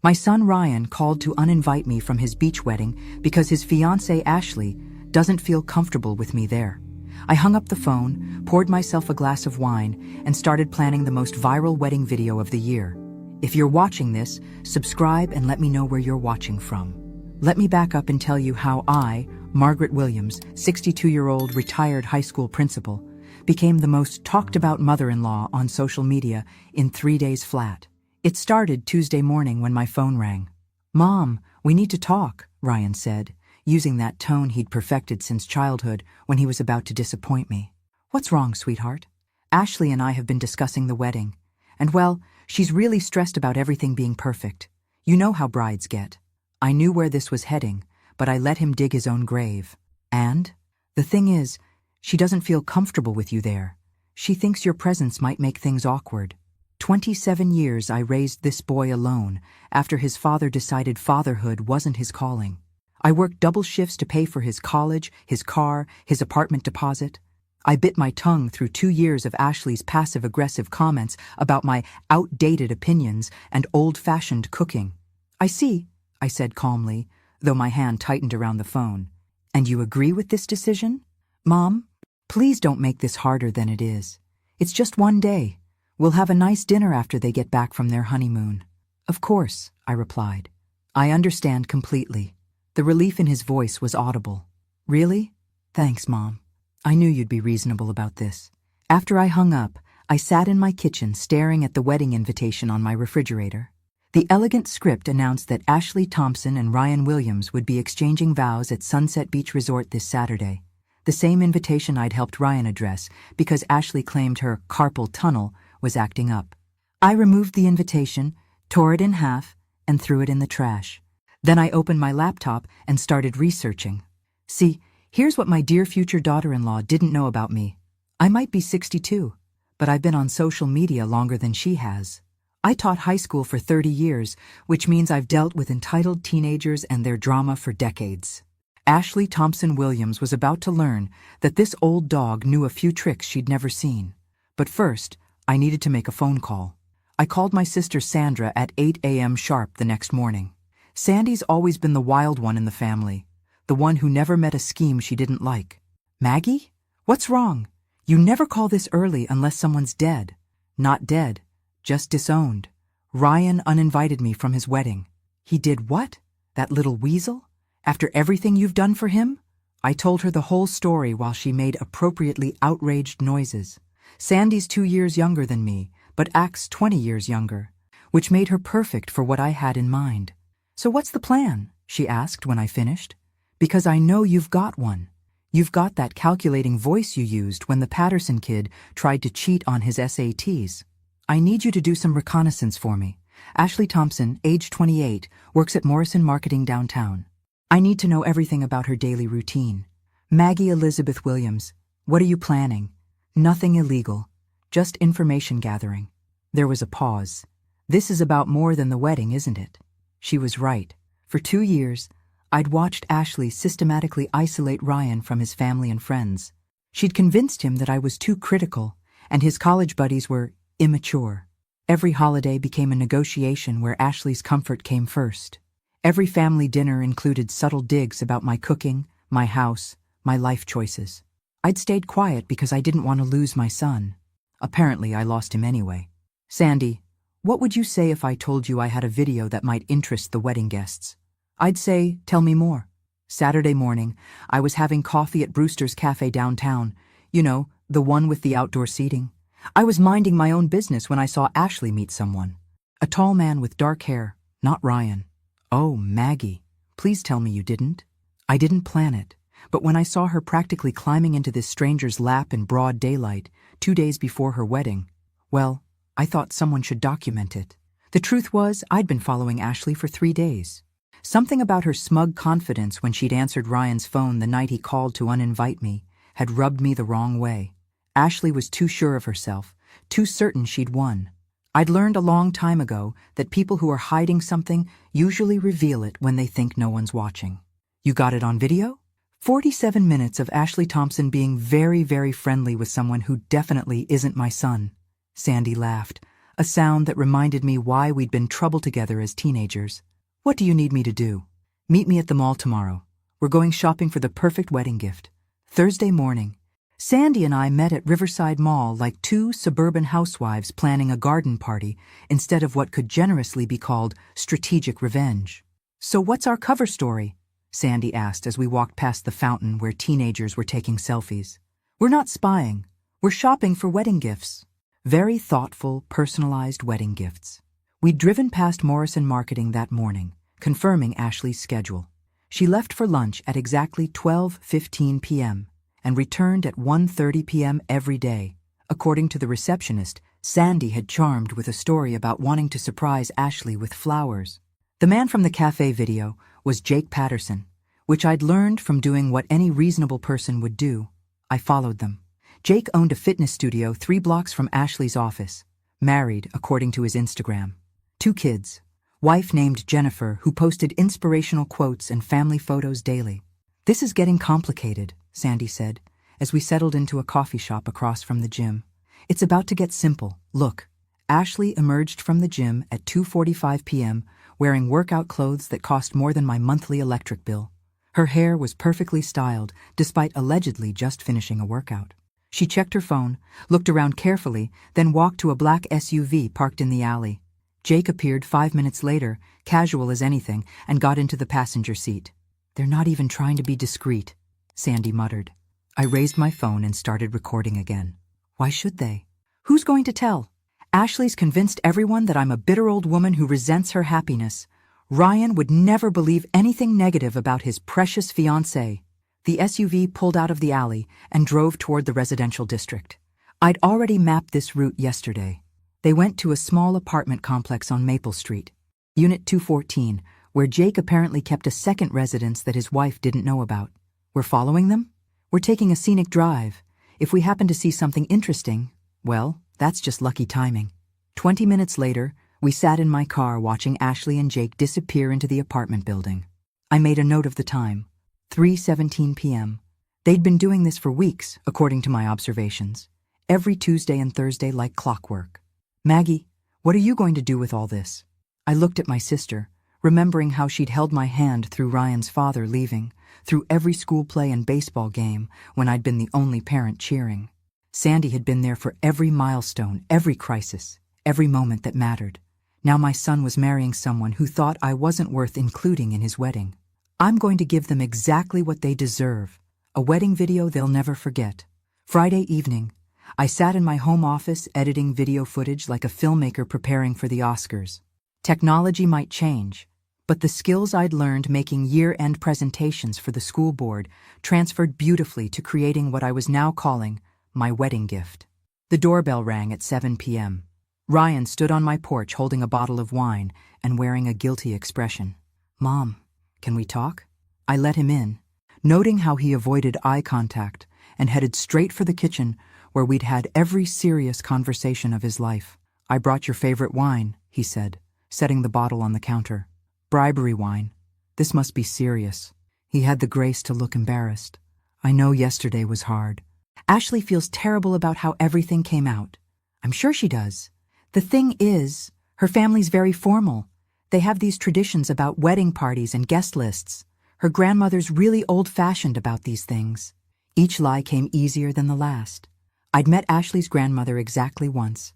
My son Ryan called to uninvite me from his beach wedding because his fiancée Ashley doesn't feel comfortable with me there. I hung up the phone, poured myself a glass of wine, and started planning the most viral wedding video of the year. If you're watching this, subscribe and let me know where you're watching from. Let me back up and tell you how I, Margaret Williams, 62-year-old retired high school principal, became the most talked about mother-in-law on social media in 3 days flat. It started Tuesday morning when my phone rang. "Mom, we need to talk," Ryan said, using that tone he'd perfected since childhood when he was about to disappoint me. "What's wrong, sweetheart?" "Ashley and I have been discussing the wedding. And well, she's really stressed about everything being perfect. You know how brides get." I knew where this was heading, but I let him dig his own grave. "And? The thing is, she doesn't feel comfortable with you there. She thinks your presence might make things awkward. 27 years I raised this boy alone after his father decided fatherhood wasn't his calling. I worked double shifts to pay for his college, his car, his apartment deposit. I bit my tongue through 2 years of Ashley's passive-aggressive comments about my outdated opinions and old-fashioned cooking. "I see," I said calmly, though my hand tightened around the phone. "And you agree with this decision?" "Mom, please don't make this harder than it is. It's just one day. We'll have a nice dinner after they get back from their honeymoon." "Of course," I replied. "I understand completely." The relief in his voice was audible. "Really? Thanks, Mom. I knew you'd be reasonable about this." After I hung up, I sat in my kitchen staring at the wedding invitation on my refrigerator. The elegant script announced that Ashley Thompson and Ryan Williams would be exchanging vows at Sunset Beach Resort this Saturday, the same invitation I'd helped Ryan address because Ashley claimed her carpal tunnel was acting up. I removed the invitation, tore it in half, and threw it in the trash. Then I opened my laptop and started researching. See, here's what my dear future daughter-in-law didn't know about me. I might be 62, but I've been on social media longer than she has. I taught high school for 30 years, which means I've dealt with entitled teenagers and their drama for decades. Ashley Thompson Williams was about to learn that this old dog knew a few tricks she'd never seen. But first, I needed to make a phone call. I called my sister Sandra at 8 a.m. sharp the next morning. Sandy's always been the wild one in the family, the one who never met a scheme she didn't like. "Maggie? What's wrong? You never call this early unless someone's dead." "Not dead, just disowned. Ryan uninvited me from his wedding." "He did what? That little weasel? After everything you've done for him?" I told her the whole story while she made appropriately outraged noises. Sandy's 2 years younger than me, but acts 20 years younger, which made her perfect for what I had in mind. "So what's the plan?" she asked when I finished. "Because I know you've got one. You've got that calculating voice you used when the Patterson kid tried to cheat on his SATs. I need you to do some reconnaissance for me. Ashley Thompson, age 28, works at Morrison Marketing downtown. I need to know everything about her daily routine. Maggie Elizabeth Williams, what are you planning? Nothing illegal, just information gathering." There was a pause. "This is about more than the wedding, isn't it?" She was right. For 2 years, I'd watched Ashley systematically isolate Ryan from his family and friends. She'd convinced him that I was too critical, and his college buddies were immature. Every holiday became a negotiation where Ashley's comfort came first. Every family dinner included subtle digs about my cooking, my house, my life choices. I'd stayed quiet because I didn't want to lose my son. Apparently, I lost him anyway. "Sandy, what would you say if I told you I had a video that might interest the wedding guests?" I'd say, "Tell me more." Saturday morning, I was having coffee at Brewster's Cafe downtown. You know, the one with the outdoor seating. I was minding my own business when I saw Ashley meet someone. A tall man with dark hair, not Ryan. "Oh, Maggie, please tell me you didn't." I didn't plan it, but when I saw her practically climbing into this stranger's lap in broad daylight, 2 days before her wedding, well, I thought someone should document it. The truth was, I'd been following Ashley for 3 days. Something about her smug confidence when she'd answered Ryan's phone the night he called to uninvite me had rubbed me the wrong way. Ashley was too sure of herself, too certain she'd won. I'd learned a long time ago that people who are hiding something usually reveal it when they think no one's watching. "You got it on video?" 47 minutes of Ashley Thompson being very, very friendly with someone who definitely isn't my son. Sandy laughed. a sound that reminded me why we'd been trouble together as teenagers. "What do you need me to do?" "Meet me at the mall tomorrow. We're going shopping for the perfect wedding gift." Thursday morning, Sandy and I met at Riverside Mall like two suburban housewives planning a garden party instead of what could generously be called strategic revenge. "So what's our cover story?" Sandy asked as we walked past the fountain where teenagers were taking selfies. "We're not spying. We're shopping for wedding gifts." Very thoughtful, personalized wedding gifts. We'd driven past Morrison Marketing that morning, confirming Ashley's schedule. She left for lunch at exactly 12:15 p.m. and returned at 1:30 p.m. every day. According to the receptionist, Sandy had charmed with a story about wanting to surprise Ashley with flowers. The man from the cafe video was Jake Patterson, which I'd learned from doing what any reasonable person would do. I followed them. Jake owned a fitness studio 3 blocks from Ashley's office, married according to his Instagram. 2 kids, wife named Jennifer who posted inspirational quotes and family photos daily. "This is getting complicated," Sandy said, as we settled into a coffee shop across from the gym. "It's about to get simple. Look." Ashley emerged from the gym at 2:45 p.m. wearing workout clothes that cost more than my monthly electric bill. Her hair was perfectly styled, despite allegedly just finishing a workout. She checked her phone, looked around carefully, then walked to a black SUV parked in the alley. Jake appeared 5 minutes later, casual as anything, and got into the passenger seat. "They're not even trying to be discreet," Sandy muttered. I raised my phone and started recording again. Why should they? Who's going to tell? Ashley's convinced everyone that I'm a bitter old woman who resents her happiness. Ryan would never believe anything negative about his precious fiancée. The SUV pulled out of the alley and drove toward the residential district. I'd already mapped this route yesterday. They went to a small apartment complex on Maple Street, Unit 214, where Jake apparently kept a second residence that his wife didn't know about. We're following them? We're taking a scenic drive. If we happen to see something interesting, well, that's just lucky timing. 20 minutes later, we sat in my car watching Ashley and Jake disappear into the apartment building. I made a note of the time. 3:17 p.m. They'd been doing this for weeks, according to my observations. Every Tuesday and Thursday like clockwork. "Maggie, what are you going to do with all this?" I looked at my sister, remembering how she'd held my hand through Ryan's father leaving, through every school play and baseball game when I'd been the only parent cheering. Sandy had been there for every milestone, every crisis, every moment that mattered. Now my son was marrying someone who thought I wasn't worth including in his wedding. I'm going to give them exactly what they deserve, a wedding video they'll never forget. Friday evening, I sat in my home office editing video footage like a filmmaker preparing for the Oscars. Technology might change, but the skills I'd learned making year-end presentations for the school board transferred beautifully to creating what I was now calling my wedding gift. The doorbell rang at 7 p.m. Ryan stood on my porch holding a bottle of wine and wearing a guilty expression. "Mom, can we talk?" I let him in, noting how he avoided eye contact and headed straight for the kitchen where we'd had every serious conversation of his life. "I brought your favorite wine," he said, setting the bottle on the counter. "Bribery wine. This must be serious." He had the grace to look embarrassed. "I know yesterday was hard. Ashley feels terrible about how everything came out. I'm sure she does. The thing is, her family's very formal. They have these traditions about wedding parties and guest lists. Her grandmother's really old-fashioned about these things." Each lie came easier than the last. I'd met Ashley's grandmother exactly once.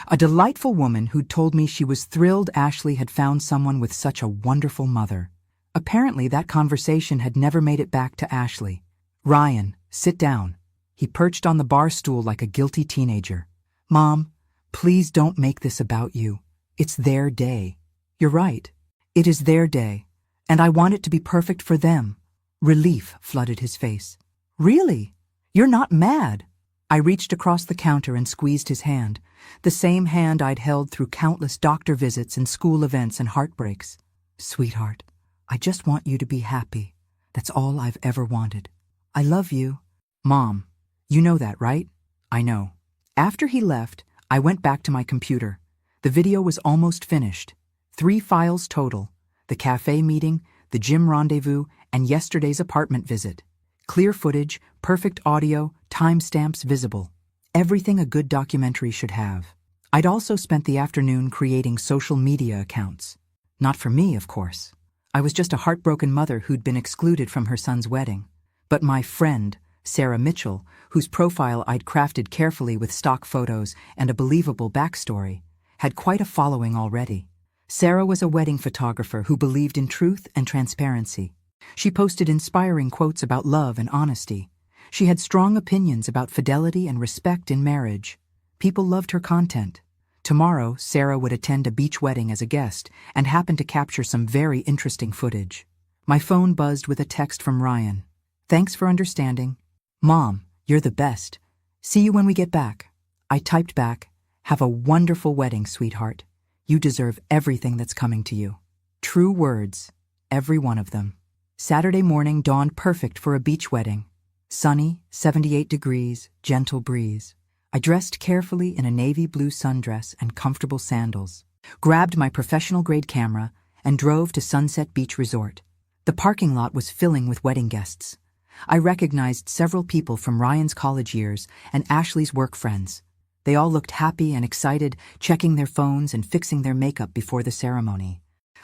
A delightful woman who'd told me she was thrilled Ashley had found someone with such a wonderful mother. Apparently that conversation had never made it back to Ashley. "Ryan, sit down." He perched on the bar stool like a guilty teenager. "Mom, please don't make this about you. It's their day." "You're right. It is their day, and I want it to be perfect for them." Relief flooded his face. "Really? You're not mad?" I reached across the counter and squeezed his hand, the same hand I'd held through countless doctor visits and school events and heartbreaks. "Sweetheart, I just want you to be happy. That's all I've ever wanted. I love you." "Mom, you know that, right?" "I know." After he left, I went back to my computer. The video was almost finished. 3 files total: the cafe meeting, the gym rendezvous, and yesterday's apartment visit. Clear footage, perfect audio, timestamps visible. Everything a good documentary should have. I'd also spent the afternoon creating social media accounts. Not for me, of course. I was just a heartbroken mother who'd been excluded from her son's wedding. But my friend, Sarah Mitchell, whose profile I'd crafted carefully with stock photos and a believable backstory, had quite a following already. Sarah was a wedding photographer who believed in truth and transparency. She posted inspiring quotes about love and honesty. She had strong opinions about fidelity and respect in marriage. People loved her content. Tomorrow, Sarah would attend a beach wedding as a guest and happened to capture some very interesting footage. My phone buzzed with a text from Ryan. "Thanks for understanding. Mom, you're the best. See you when we get back." I typed back, "Have a wonderful wedding, sweetheart. You deserve everything that's coming to you." True words, every one of them. Saturday morning dawned perfect for a beach wedding. Sunny, 78 degrees, gentle breeze. I dressed carefully in a navy blue sundress and comfortable sandals, grabbed my professional-grade camera, and drove to Sunset Beach Resort. The parking lot was filling with wedding guests. I recognized several people from Ryan's college years and Ashley's work friends. They all looked happy and excited, checking their phones and fixing their makeup before the ceremony.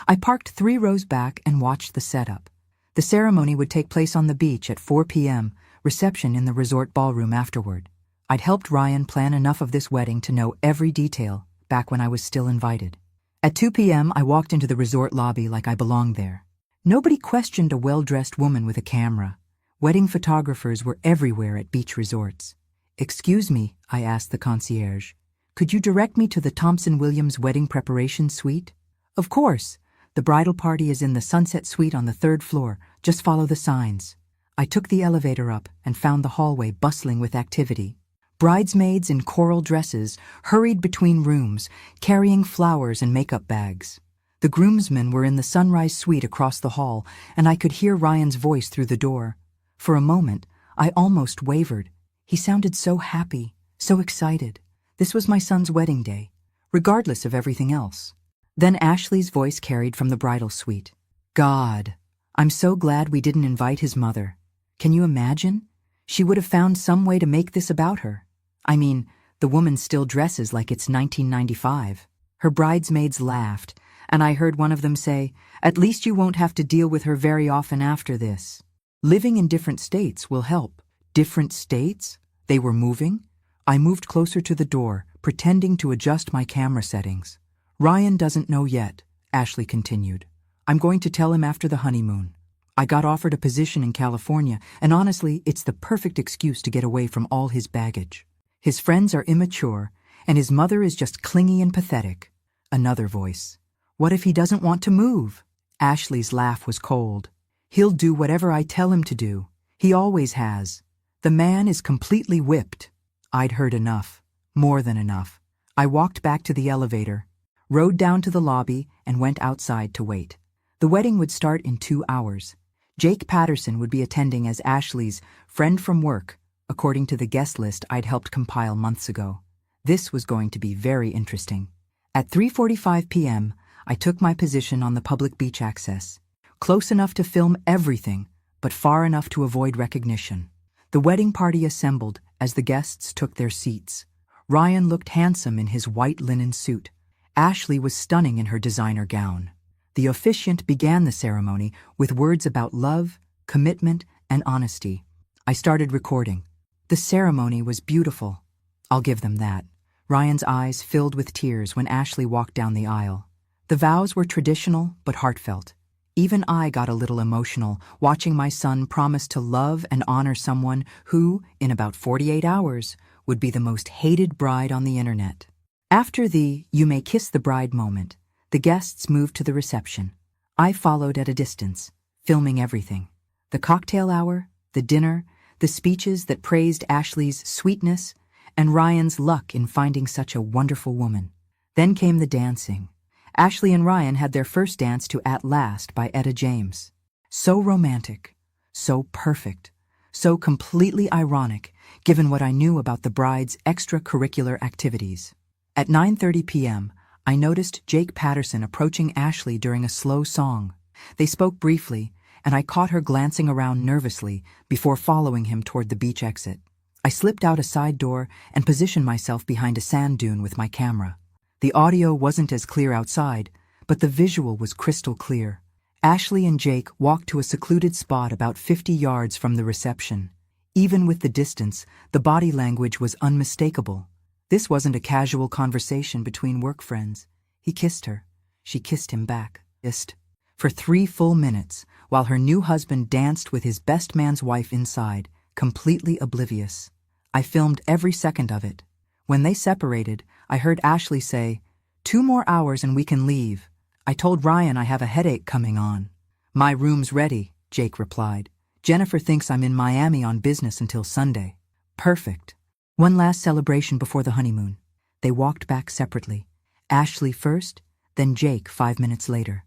I parked 3 rows back and watched the setup. The ceremony would take place on the beach at 4 p.m., reception in the resort ballroom afterward. I'd helped Ryan plan enough of this wedding to know every detail back when I was still invited. At 2 p.m., I walked into the resort lobby like I belonged there. Nobody questioned a well-dressed woman with a camera. Wedding photographers were everywhere at beach resorts. "Excuse me," I asked the concierge. "Could you direct me to the Thompson Williams wedding preparation suite?" "Of course. The bridal party is in the Sunset Suite on the 3rd floor. Just follow the signs." I took the elevator up and found the hallway bustling with activity. Bridesmaids in coral dresses hurried between rooms, carrying flowers and makeup bags. The groomsmen were in the sunrise suite across the hall, and I could hear Ryan's voice through the door. For a moment, I almost wavered. He sounded so happy, so excited. This was my son's wedding day, regardless of everything else. Then Ashley's voice carried from the bridal suite. "God, I'm so glad we didn't invite his mother. Can you imagine? She would have found some way to make this about her. I mean, the woman still dresses like it's 1995. Her bridesmaids laughed, and I heard one of them say, "At least you won't have to deal with her very often after this." Living in different states will help. Different states? They were moving? I moved closer to the door, pretending to adjust my camera settings. "Ryan doesn't know yet," Ashley continued. "I'm going to tell him after the honeymoon. I got offered a position in California, and honestly, it's the perfect excuse to get away from all his baggage. His friends are immature, and his mother is just clingy and pathetic." Another voice. "What if he doesn't want to move?" Ashley's laugh was cold. "He'll do whatever I tell him to do. He always has. The man is completely whipped." I'd heard enough. More than enough. I walked back to the elevator, rode down to the lobby, and went outside to wait. The wedding would start in 2 hours. Jake Patterson would be attending as Ashley's friend from work, according to the guest list I'd helped compile months ago. This was going to be very interesting. At 3:45 p.m., I took my position on the public beach access, close enough to film everything, but far enough to avoid recognition. The wedding party assembled as the guests took their seats. Ryan looked handsome in his white linen suit. Ashley was stunning in her designer gown. The officiant began the ceremony with words about love, commitment, and honesty. I started recording. The ceremony was beautiful. I'll give them that. Ryan's eyes filled with tears when Ashley walked down the aisle. The vows were traditional but heartfelt. Even I got a little emotional watching my son promise to love and honor someone who, in about 48 hours, would be the most hated bride on the internet. After the "you may kiss the bride" moment, the guests moved to the reception. I followed at a distance, filming everything. The cocktail hour, the dinner, the speeches that praised Ashley's sweetness, and Ryan's luck in finding such a wonderful woman. Then came the dancing. Ashley and Ryan had their first dance to "At Last" by Etta James. So romantic, so perfect, so completely ironic, given what I knew about the bride's extracurricular activities. At 9:30 p.m., I noticed Jake Patterson approaching Ashley during a slow song. They spoke briefly, and I caught her glancing around nervously before following him toward the beach exit. I slipped out a side door and positioned myself behind a sand dune with my camera. The audio wasn't as clear outside, but the visual was crystal clear. Ashley and Jake walked to a secluded spot about 50 yards from the reception. Even with the distance, the body language was unmistakable. This wasn't a casual conversation between work friends. He kissed her. She kissed him back. Kissed. For 3 full minutes, while her new husband danced with his best man's wife inside, completely oblivious. I filmed every second of it. When they separated, I heard Ashley say, "2 more hours and we can leave. I told Ryan I have a headache coming on." "My room's ready," Jake replied. "Jennifer thinks I'm in Miami on business until Sunday." Perfect. One last celebration before the honeymoon. They walked back separately. Ashley first, then Jake 5 minutes later.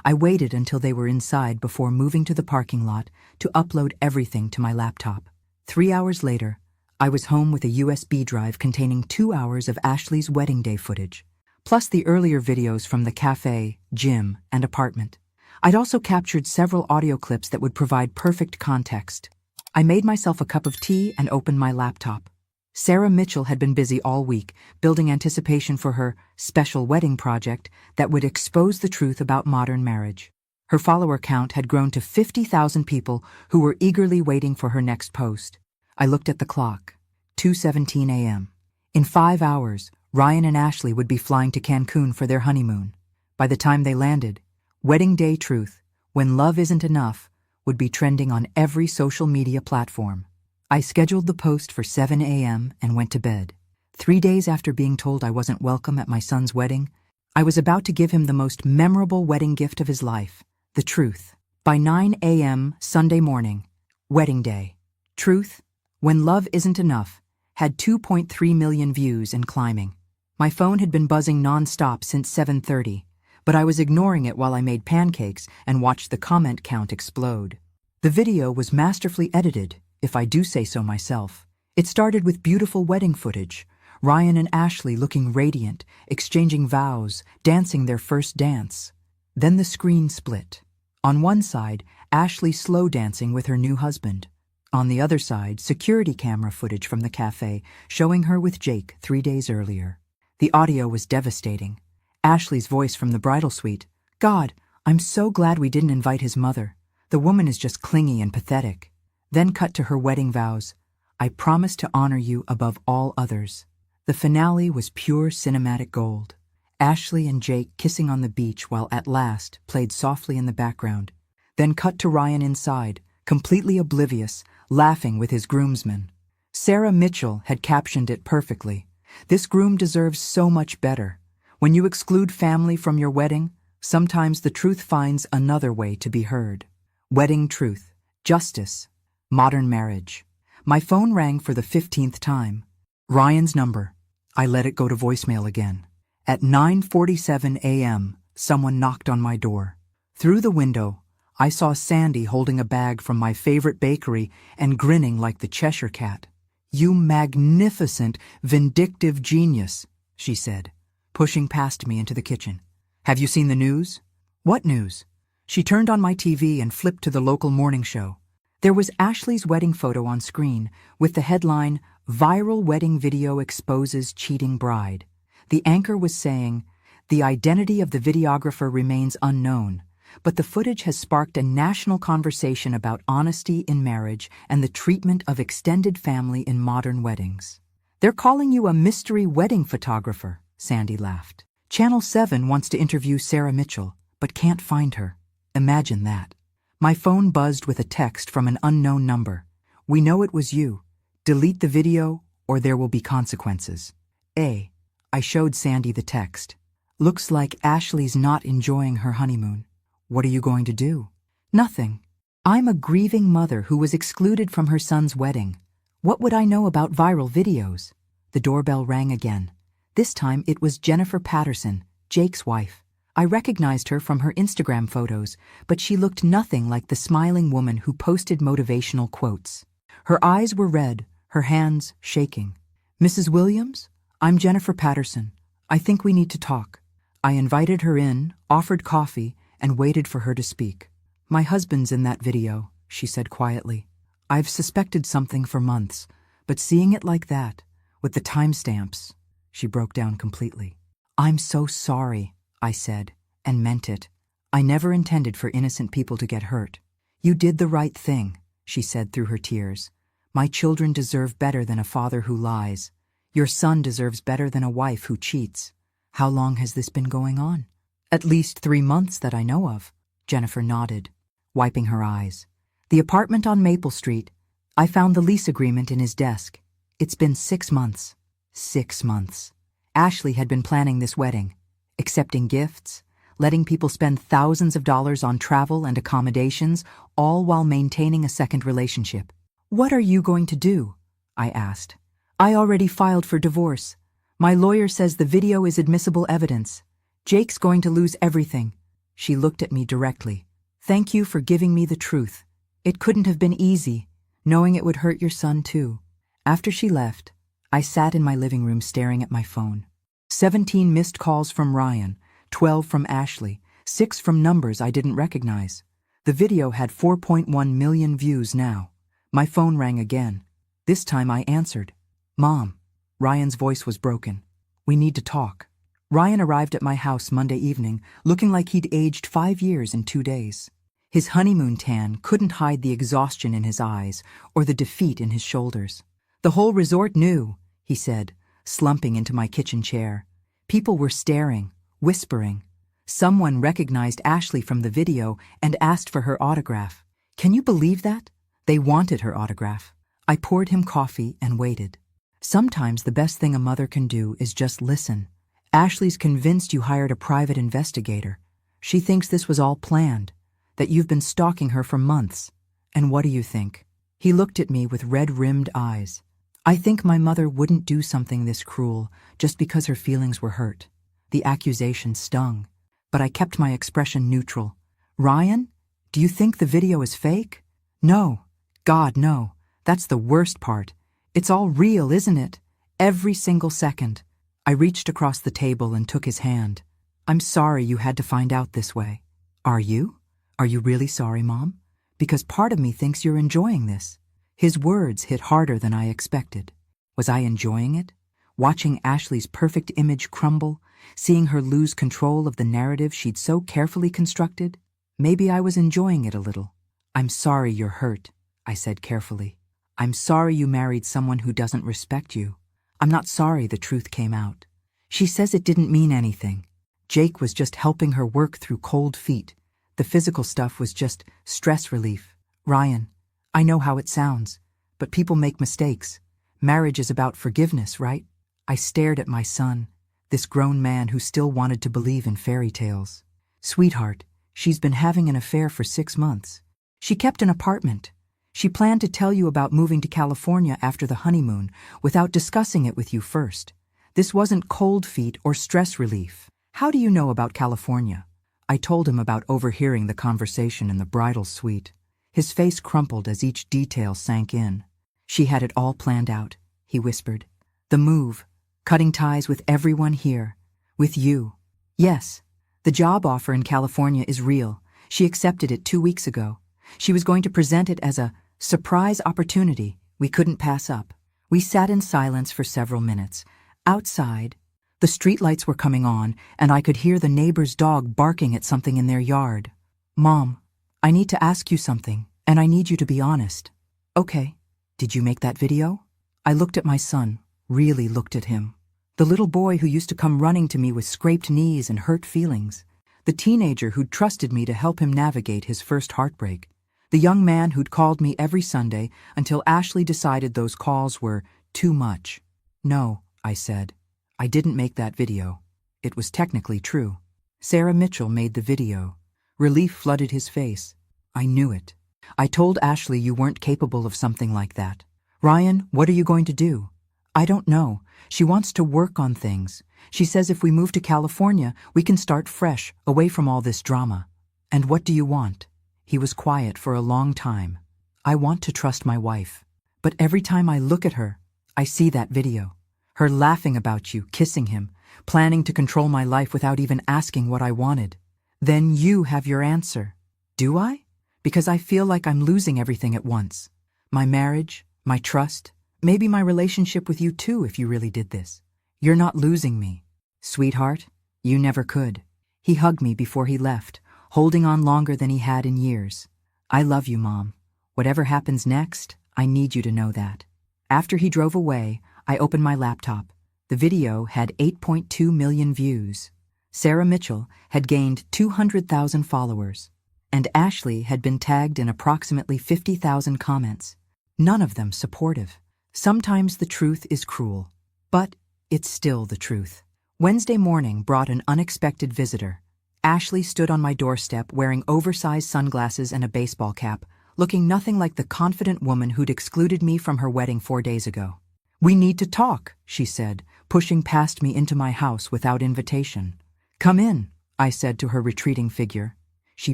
I waited until they were inside before moving to the parking lot to upload everything to my laptop. 3 hours later, I was home with a USB drive containing 2 hours of Ashley's wedding day footage, plus the earlier videos from the cafe, gym, and apartment. I'd also captured several audio clips that would provide perfect context. I made myself a cup of tea and opened my laptop. Sarah Mitchell had been busy all week, building anticipation for her special wedding project that would expose the truth about modern marriage. Her follower count had grown to 50,000 people who were eagerly waiting for her next post. I looked at the clock. 2:17 a.m. In 5 hours, Ryan and Ashley would be flying to Cancun for their honeymoon. By the time they landed, Wedding Day Truth, When Love Isn't Enough, would be trending on every social media platform. I scheduled the post for 7 a.m. and went to bed. 3 days after being told I wasn't welcome at my son's wedding, I was about to give him the most memorable wedding gift of his life, the truth. By 9 a.m. Sunday morning, Wedding Day, Truth, When Love Isn't Enough, had 2.3 million views and climbing. My phone had been buzzing non-stop since 7:30, but I was ignoring it while I made pancakes and watched the comment count explode. The video was masterfully edited, if I do say so myself. It started with beautiful wedding footage, Ryan and Ashley looking radiant, exchanging vows, dancing their first dance. Then the screen split. On one side, Ashley slow dancing with her new husband. On the other side, security camera footage from the cafe showing her with Jake 3 days earlier. The audio was devastating. Ashley's voice from the bridal suite, "God, I'm so glad we didn't invite his mother. The woman is just clingy and pathetic." Then cut to her wedding vows, "I promise to honor you above all others." The finale was pure cinematic gold. Ashley and Jake kissing on the beach while At Last played softly in the background. Then cut to Ryan inside, completely oblivious, laughing with his groomsmen. Sarah Mitchell had captioned it perfectly. "This groom deserves so much better. When you exclude family from your wedding, sometimes the truth finds another way to be heard." Wedding truth, justice, modern marriage. My phone rang for the 15th time. Ryan's number. I let it go to voicemail again. At 9:47 a.m., someone knocked on my door. Through the window, I saw Sandy holding a bag from my favorite bakery and grinning like the Cheshire Cat. "You magnificent, vindictive genius," she said, pushing past me into the kitchen. "Have you seen the news?" "What news?" She turned on my TV and flipped to the local morning show. There was Ashley's wedding photo on screen with the headline, "Viral Wedding Video Exposes Cheating Bride." The anchor was saying, "The identity of the videographer remains unknown, but the footage has sparked a national conversation about honesty in marriage and the treatment of extended family in modern weddings." "They're calling you a mystery wedding photographer," Sandy laughed. "Channel 7 wants to interview Sarah Mitchell, but can't find her. Imagine that." My phone buzzed with a text from an unknown number. "We know it was you. Delete the video or there will be consequences." I showed Sandy the text. "Looks like Ashley's not enjoying her honeymoon. What are you going to do?" "Nothing. I'm a grieving mother who was excluded from her son's wedding. What would I know about viral videos?" The doorbell rang again. This time it was Jennifer Patterson, Jake's wife. I recognized her from her Instagram photos, but she looked nothing like the smiling woman who posted motivational quotes. Her eyes were red, her hands shaking. "Mrs. Williams, I'm Jennifer Patterson. I think we need to talk." I invited her in, offered coffee, and waited for her to speak. "My husband's in that video," she said quietly. "I've suspected something for months, But seeing it like that, with the timestamps, she broke down completely. "I'm so sorry," I said, and meant it. "I never intended for innocent people to get hurt." "You did the right thing," she said through her tears. "My children deserve better than a father who lies. Your son deserves better than a wife who cheats." "How long has this been going on?" "At least 3 months that I know of." Jennifer nodded, wiping her eyes. "The apartment on Maple Street. I found the lease agreement in his desk. It's been 6 months." 6 months. Ashley had been planning this wedding, accepting gifts, letting people spend thousands of dollars on travel and accommodations, all while maintaining a second relationship. "What are you going to do?" I asked. "I already filed for divorce. My lawyer says the video is admissible evidence. Jake's going to lose everything." She looked at me directly. "Thank you for giving me the truth. It couldn't have been easy, knowing it would hurt your son too." After she left, I sat in my living room staring at my phone. 17 missed calls from Ryan, 12 from Ashley, 6 from numbers I didn't recognize. The video had 4.1 million views now. My phone rang again. This time I answered. "Mom." Ryan's voice was broken. "We need to talk." Ryan arrived at my house Monday evening, looking like he'd aged 5 years in 2 days. His honeymoon tan couldn't hide the exhaustion in his eyes or the defeat in his shoulders. "The whole resort knew," he said, slumping into my kitchen chair. People were staring, whispering. Someone recognized Ashley from the video and asked for her autograph. Can you believe that? They wanted her autograph. I poured him coffee and waited. Sometimes the best thing a mother can do is just listen. Ashley's convinced you hired a private investigator. She thinks this was all planned, that you've been stalking her for months. And what do you think? He looked at me with red-rimmed eyes. I think my mother wouldn't do something this cruel just because her feelings were hurt. The accusation stung, but I kept my expression neutral. "Ryan, do you think the video is fake?" "No. God, no. That's the worst part. It's all real, isn't it? Every single second." I reached across the table and took his hand. "I'm sorry you had to find out this way." "Are you? Are you really sorry, Mom? Because part of me thinks you're enjoying this." His words hit harder than I expected. Was I enjoying it? Watching Ashley's perfect image crumble, seeing her lose control of the narrative she'd so carefully constructed? Maybe I was enjoying it a little. "I'm sorry you're hurt," I said carefully. "I'm sorry you married someone who doesn't respect you. I'm not sorry the truth came out." She says it didn't mean anything. Jake was just helping her work through cold feet. The physical stuff was just stress relief. "Ryan, I know how it sounds, but people make mistakes. Marriage is about forgiveness, right?" I stared at my son, this grown man who still wanted to believe in fairy tales. "Sweetheart, she's been having an affair for 6 months. She kept an apartment. She planned to tell you about moving to California after the honeymoon without discussing it with you first. This wasn't cold feet or stress relief. How do you know about California?" I told him about overhearing the conversation in the bridal suite. His face crumpled as each detail sank in. "She had it all planned out," he whispered. "The move, cutting ties with everyone here, with you. Yes, the job offer in California is real. She accepted it 2 weeks ago. She was going to present it as a surprise opportunity we couldn't pass up." We sat in silence for several minutes. Outside, the streetlights were coming on, and I could hear the neighbor's dog barking at something in their yard. "Mom, I need to ask you something, and I need you to be honest." "Okay. Did you make that video?" I looked at my son, really looked at him. The little boy who used to come running to me with scraped knees and hurt feelings. The teenager who'd trusted me to help him navigate his first heartbreak. The young man who'd called me every Sunday until Ashley decided those calls were too much. "No," I said. "I didn't make that video." It was technically true. Sarah Mitchell made the video. Relief flooded his face. "I knew it. I told Ashley you weren't capable of something like that." "Ryan, what are you going to do?" "I don't know. She wants to work on things. She says if we move to California, we can start fresh, away from all this drama." "And what do you want?" He was quiet for a long time. "I want to trust my wife. But every time I look at her, I see that video. Her laughing about you, kissing him, planning to control my life without even asking what I wanted. Then you have your answer." "Do I? Because I feel like I'm losing everything at once. My marriage, my trust, Maybe my relationship with you too if you really did this. You're not losing me. Sweetheart, you never could. He hugged me before he left, holding on longer than he had in years. I love you, Mom. Whatever happens next, I need you to know that. After he drove away, I opened my laptop. The video had 8.2 million views. Sarah Mitchell had gained 200,000 followers, and Ashley had been tagged in approximately 50,000 comments. None of them supportive. Sometimes the truth is cruel, but it's still the truth. Wednesday morning brought an unexpected visitor. Ashley stood on my doorstep wearing oversized sunglasses and a baseball cap, looking nothing like the confident woman who'd excluded me from her wedding 4 days ago. "We need to talk," she said, pushing past me into my house without invitation. "Come in," I said to her retreating figure. She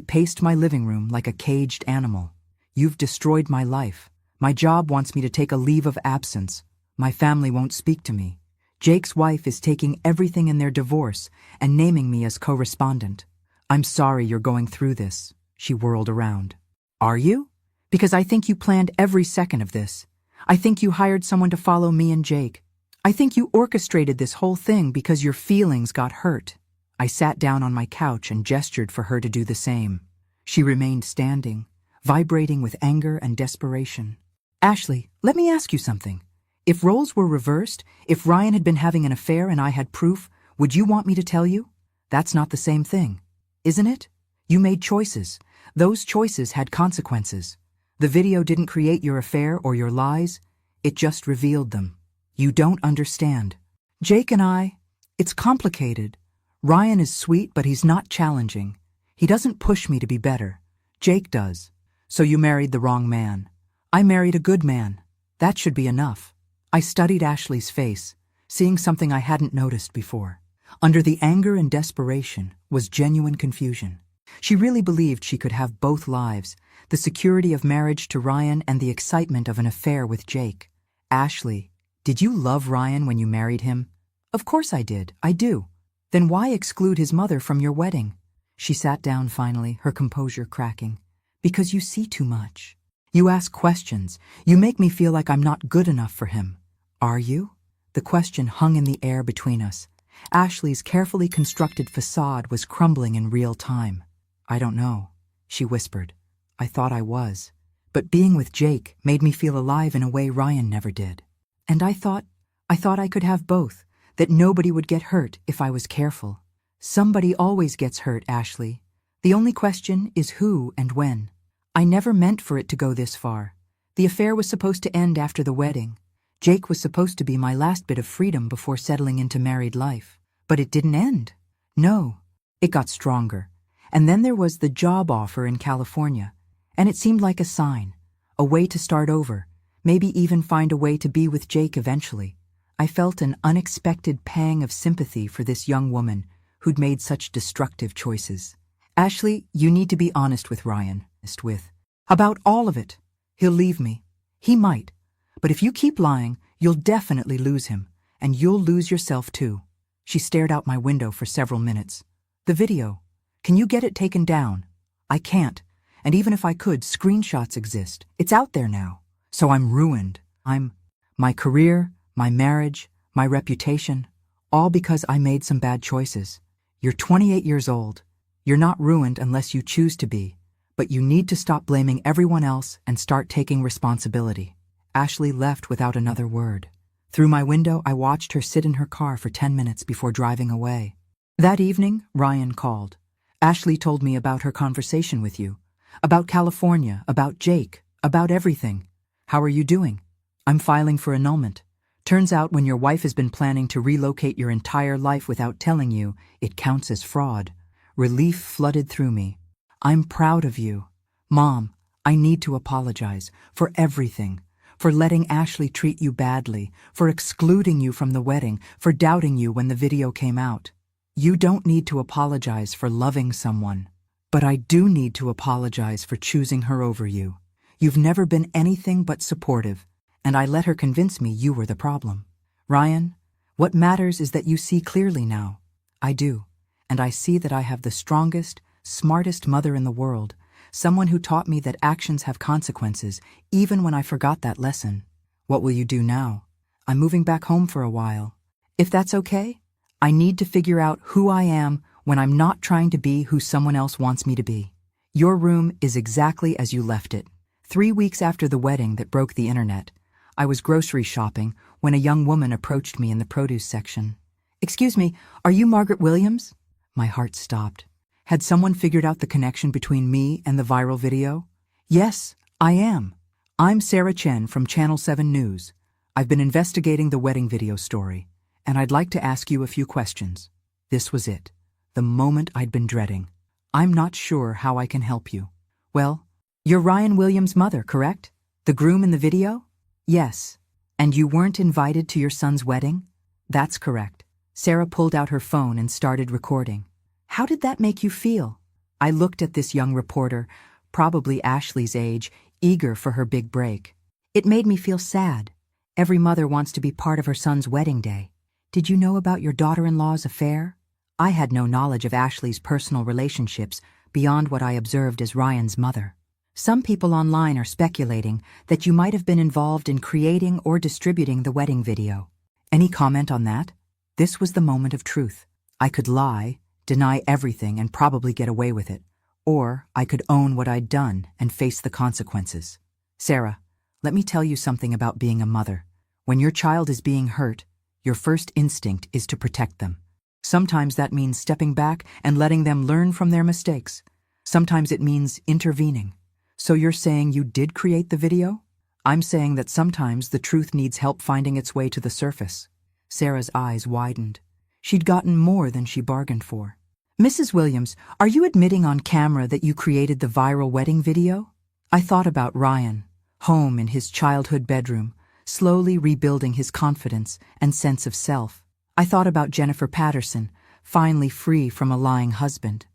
paced my living room like a caged animal. "You've destroyed my life. My job wants me to take a leave of absence. My family won't speak to me. Jake's wife is taking everything in their divorce and naming me as co-respondent. I'm sorry you're going through this." She whirled around. "Are you? Because I think you planned every second of this. I think you hired someone to follow me and Jake. I think you orchestrated this whole thing because your feelings got hurt." I sat down on my couch and gestured for her to do the same. She remained standing, vibrating with anger and desperation. "Ashley, let me ask you something. If roles were reversed, if Ryan had been having an affair and I had proof, would you want me to tell you? That's not the same thing, isn't it? You made choices. Those choices had consequences. The video didn't create your affair or your lies. It just revealed them. You don't understand. Jake and I, it's complicated. Ryan is sweet, but he's not challenging. He doesn't push me to be better. Jake does. So you married the wrong man. I married a good man. That should be enough." I studied Ashley's face, seeing something I hadn't noticed before. Under the anger and desperation was genuine confusion. She really believed she could have both lives, the security of marriage to Ryan and the excitement of an affair with Jake. "Ashley, did you love Ryan when you married him?" "Of course I did. I do." "Then why exclude his mother from your wedding?" She sat down finally, her composure cracking. "Because you see too much. You ask questions. You make me feel like I'm not good enough for him." "Are you?" The question hung in the air between us. Ashley's carefully constructed facade was crumbling in real time. "I don't know," she whispered. "I thought I was. But being with Jake made me feel alive in a way Ryan never did. And I thought I could have both, that nobody would get hurt if I was careful. Somebody always gets hurt, Ashley. The only question is who and when. I never meant for it to go this far. The affair was supposed to end after the wedding. Jake was supposed to be my last bit of freedom before settling into married life. But it didn't end. No, it got stronger. And then there was the job offer in California. And it seemed like a sign, a way to start over, maybe even find a way to be with Jake eventually. I felt an unexpected pang of sympathy for this young woman who'd made such destructive choices. "Ashley, you need to be honest with Ryan. About all of it. He'll leave me. He might. But if you keep lying, you'll definitely lose him, and you'll lose yourself too." She stared out my window for several minutes. "The video. Can you get it taken down?" "I can't. And even if I could, screenshots exist. It's out there now. So I'm ruined. My career, my marriage, my reputation, all because I made some bad choices. You're 28 years old. You're not ruined unless you choose to be. But you need to stop blaming everyone else and start taking responsibility." Ashley left without another word. Through my window, I watched her sit in her car for 10 minutes before driving away. That evening, Ryan called. "Ashley told me about her conversation with you. About California, about Jake, about everything. How are you doing?" "I'm filing for annulment. Turns out when your wife has been planning to relocate your entire life without telling you, it counts as fraud." Relief flooded through me. "I'm proud of you. Mom, I need to apologize for everything. For letting Ashley treat you badly, for excluding you from the wedding, for doubting you when the video came out. You don't need to apologize for loving someone. But I do need to apologize for choosing her over you. You've never been anything but supportive, and I let her convince me you were the problem. Ryan, what matters is that you see clearly now. I do, and I see that I have the strongest, smartest mother in the world, someone who taught me that actions have consequences, even when I forgot that lesson. What will you do now? I'm moving back home for a while. If that's okay, I need to figure out who I am when I'm not trying to be who someone else wants me to be. Your room is exactly as you left it. 3 weeks after the wedding that broke the internet, I was grocery shopping when a young woman approached me in the produce section. "Excuse me, are you Margaret Williams?" My heart stopped. Had someone figured out the connection between me and the viral video? "Yes, I am. I'm Sarah Chen from Channel 7 News. I've been investigating the wedding video story, and I'd like to ask you a few questions." This was it, the moment I'd been dreading. "I'm not sure how I can help you." "Well, you're Ryan Williams' mother, correct? The groom in the video?" "Yes. And you weren't invited to your son's wedding?" "That's correct." Sarah pulled out her phone and started recording. "How did that make you feel?" I looked at this young reporter, probably Ashley's age, eager for her big break. "It made me feel sad. Every mother wants to be part of her son's wedding day. Did you know about your daughter-in-law's affair?" I had no knowledge of Ashley's personal relationships beyond what I observed as Ryan's mother. "Some people online are speculating that you might have been involved in creating or distributing the wedding video. Any comment on that?" This was the moment of truth. I could lie, deny everything, and probably get away with it. Or I could own what I'd done and face the consequences. "Sarah, let me tell you something about being a mother. When your child is being hurt, your first instinct is to protect them. Sometimes that means stepping back and letting them learn from their mistakes. Sometimes it means intervening. So you're saying you did create the video?" "I'm saying that sometimes the truth needs help finding its way to the surface." Sarah's eyes widened. She'd gotten more than she bargained for. "Mrs. Williams, are you admitting on camera that you created the viral wedding video?" I thought about Ryan, home in his childhood bedroom, slowly rebuilding his confidence and sense of self. I thought about Jennifer Patterson, finally free from a lying husband.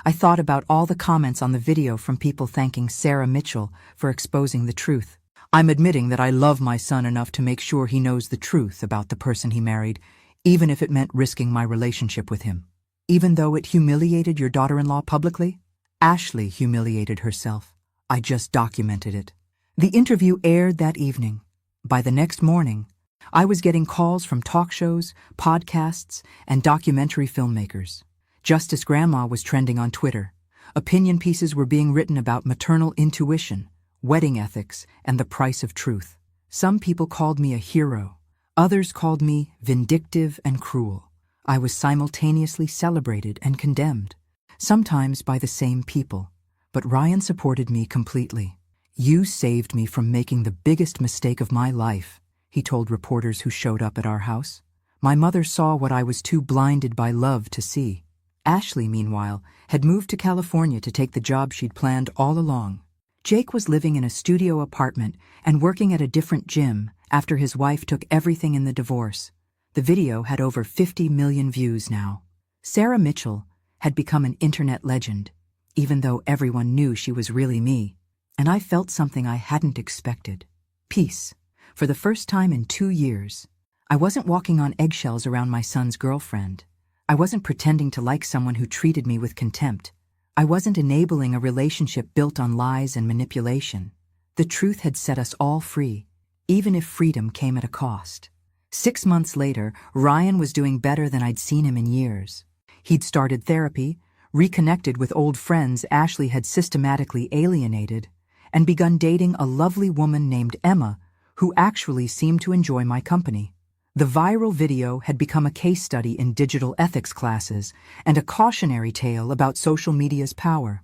I thought about all the comments on the video from people thanking Sarah Mitchell for exposing the truth. "I'm admitting that I love my son enough to make sure he knows the truth about the person he married, even if it meant risking my relationship with him. Even though it humiliated your daughter-in-law publicly?" Ashley humiliated herself. I just documented it. The interview aired that evening. By the next morning, I was getting calls from talk shows, podcasts, and documentary filmmakers. Justice Grandma was trending on Twitter. Opinion pieces were being written about maternal intuition, wedding ethics, and the price of truth. Some people called me a hero. Others called me vindictive and cruel. I was simultaneously celebrated and condemned, sometimes by the same people. But Ryan supported me completely. "You saved me from making the biggest mistake of my life," he told reporters who showed up at our house. "My mother saw what I was too blinded by love to see." Ashley, meanwhile, had moved to California to take the job she'd planned all along. Jake was living in a studio apartment and working at a different gym after his wife took everything in the divorce. The video had over 50 million views now. Sarah Mitchell had become an internet legend, even though everyone knew she was really me. And I felt something I hadn't expected. Peace. For the first time in 2 years. I wasn't walking on eggshells around my son's girlfriend. I wasn't pretending to like someone who treated me with contempt. I wasn't enabling a relationship built on lies and manipulation. The truth had set us all free, even if freedom came at a cost. 6 months later, Ryan was doing better than I'd seen him in years. He'd started therapy, reconnected with old friends Ashley had systematically alienated, and begun dating a lovely woman named Emma, who actually seemed to enjoy my company. The viral video had become a case study in digital ethics classes and a cautionary tale about social media's power.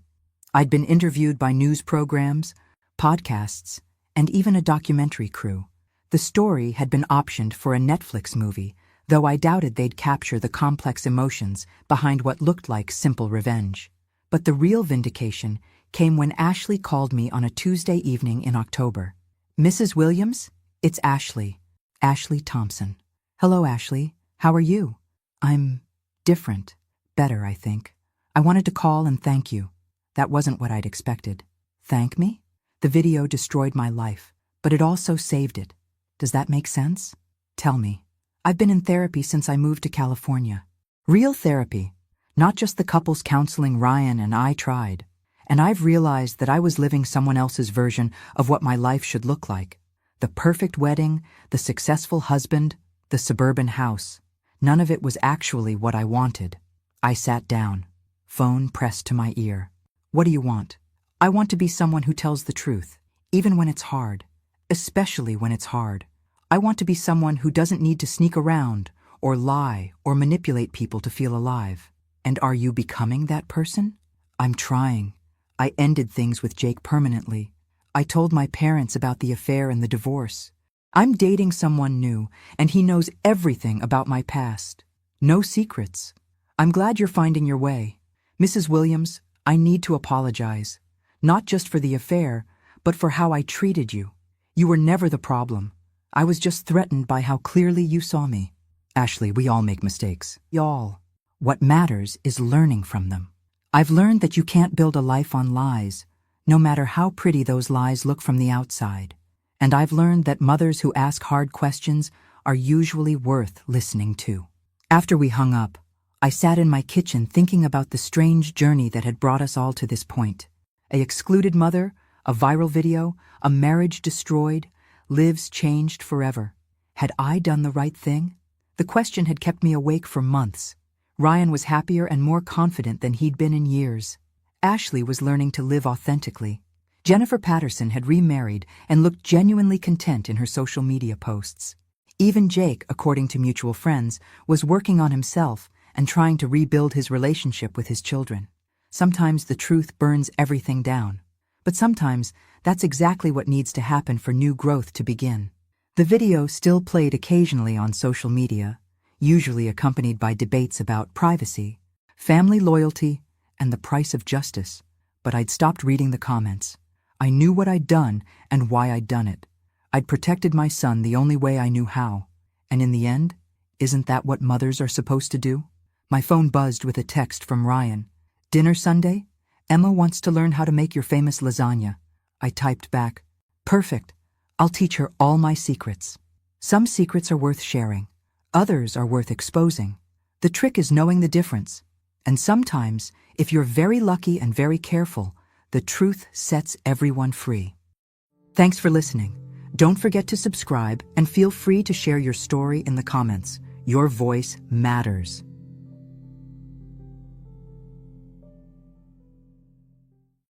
I'd been interviewed by news programs, podcasts, and even a documentary crew. The story had been optioned for a Netflix movie, though I doubted they'd capture the complex emotions behind what looked like simple revenge. But the real vindication came when Ashley called me on a Tuesday evening in October. "Mrs. Williams, it's Ashley. Ashley Thompson." "Hello, Ashley. How are you?" "I'm different. Better, I think. I wanted to call and thank you." That wasn't what I'd expected. "Thank me?" "The video destroyed my life, but it also saved it. Does that make sense?" "Tell me." "I've been in therapy since I moved to California. Real therapy, not just the couples counseling Ryan and I tried. And I've realized that I was living someone else's version of what my life should look like. The perfect wedding, the successful husband, the suburban house. None of it was actually what I wanted. I sat down, phone pressed to my ear. What do you want? I want to be someone who tells the truth, even when it's hard, especially when it's hard. I want to be someone who doesn't need to sneak around, or lie, or manipulate people to feel alive. And are you becoming that person? I'm trying. I ended things with Jake permanently. I told my parents about the affair and the divorce. I'm dating someone new, and he knows everything about my past. No secrets. I'm glad you're finding your way. Mrs. Williams, I need to apologize. Not just for the affair, but for how I treated you. You were never the problem. I was just threatened by how clearly you saw me. Ashley, we all make mistakes. Y'all. What matters is learning from them. I've learned that you can't build a life on lies, no matter how pretty those lies look from the outside. And I've learned that mothers who ask hard questions are usually worth listening to. After we hung up, I sat in my kitchen thinking about the strange journey that had brought us all to this point. An excluded mother, a viral video, a marriage destroyed, lives changed forever. Had I done the right thing? The question had kept me awake for months. Ryan was happier and more confident than he'd been in years. Ashley was learning to live authentically. Jennifer Patterson had remarried and looked genuinely content in her social media posts. Even Jake, according to mutual friends, was working on himself and trying to rebuild his relationship with his children. Sometimes the truth burns everything down. But sometimes that's exactly what needs to happen for new growth to begin. The video still played occasionally on social media, usually accompanied by debates about privacy, family loyalty, and the price of justice. But I'd stopped reading the comments. I knew what I'd done and why I'd done it. I'd protected my son the only way I knew how. And in the end, isn't that what mothers are supposed to do? My phone buzzed with a text from Ryan. Dinner Sunday? Emma wants to learn how to make your famous lasagna. I typed back, perfect. I'll teach her all my secrets. Some secrets are worth sharing. Others are worth exposing. The trick is knowing the difference. And sometimes, if you're very lucky and very careful, the truth sets everyone free. Thanks for listening. Don't forget to subscribe and feel free to share your story in the comments. Your voice matters.